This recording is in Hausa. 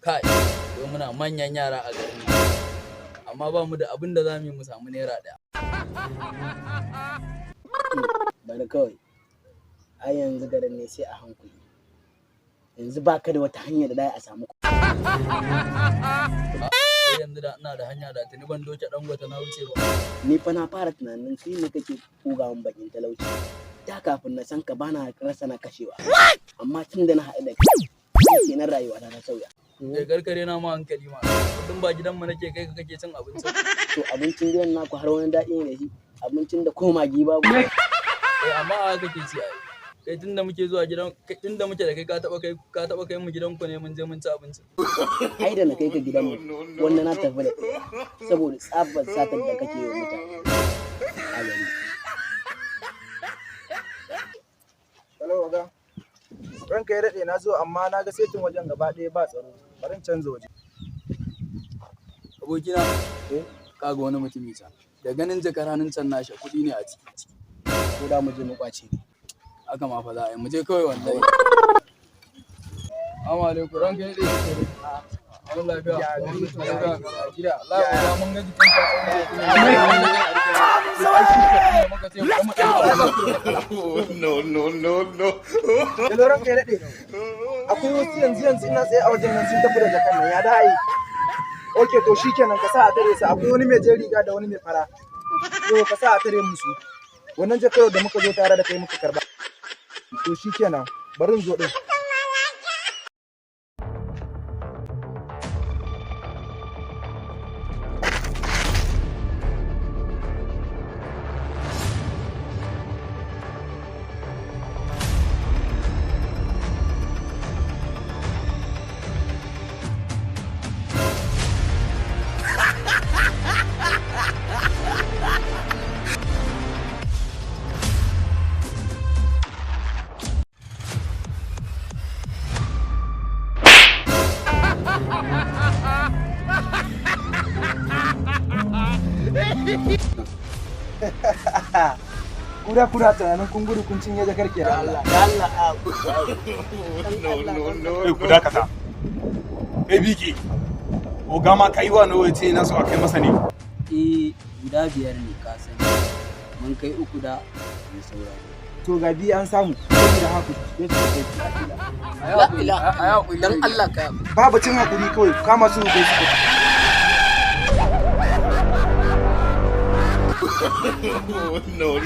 kai to muna manyan yara a garin amma ba mu da abin da za mu samu naira ɗaya. Bari kawai, ai yanzu garin ne sai a hankali. Yanzu ba ka da wata hanya da za a samu kuɗi. Yanzu da ina da hanya da tuni ban doke Dangote na wuce ba. Ni fa na fara tunanin kai ne kake kogawan bakin talauci. Da kafin na san ka bana rasa na kashewa. Amma tun da na haɗu da kai, sai na rayuwa ta sauya. Kai karkare na ma hankali ma. Kullum ba gidan mu nake kai ka kake cin abinci. To abincin gidan naku har wani daɗi ne da shi. Abincin da ko magi babu. Amma a haka kake ci ai. Kai tunda muke zuwa gidan tunda muke da kai ka taba kai mu gidan ku ne mun je mun ci abinci. Ai da na kai ka gidan mu wanda na tafi da saboda tsabar satar da kake yi mutane. A gari. Hello Oga. Ranka ya daɗe na zo amma na ga setin wajen gaba ɗaya ba tsaro. Bari in canza waje. Abokina, kaga wani mutumi can. Da ganin jakar hannun can nashi kuɗi ne a ciki. Ko da mu je mu kwace ne. Haka ma fa za a yi mu je kawai wallahi. Assalamu alaikum ranka ya daɗe. Allah lafiya. Gida. Allah ya mun ga jikin ka. No. Hello ranka ya daɗe. Akwai wasu yanzu ina tsaye a wajen nan sun tafi da jakan nan ya da ai. Okay to shikenan ka sa a tare su akwai wani mai jan riga da wani mai fara. Yo ka sa a tare musu. Wannan jakar da muka zo tare da kai muka karba. To shikenan bari in zo din. Kura tunanin kun gudu kun cinye jakar ke da Allah. No. Ku dakata. Biki. Oga ma kai wa nawa ce na so a kai masa ne. Guda 5 ne ka sani. Mun kai 3 da mai sauraro. To ga biyu an samu. Da haku. Dan Allah ka. Babu cin hakuri kawai kama su kai su. No.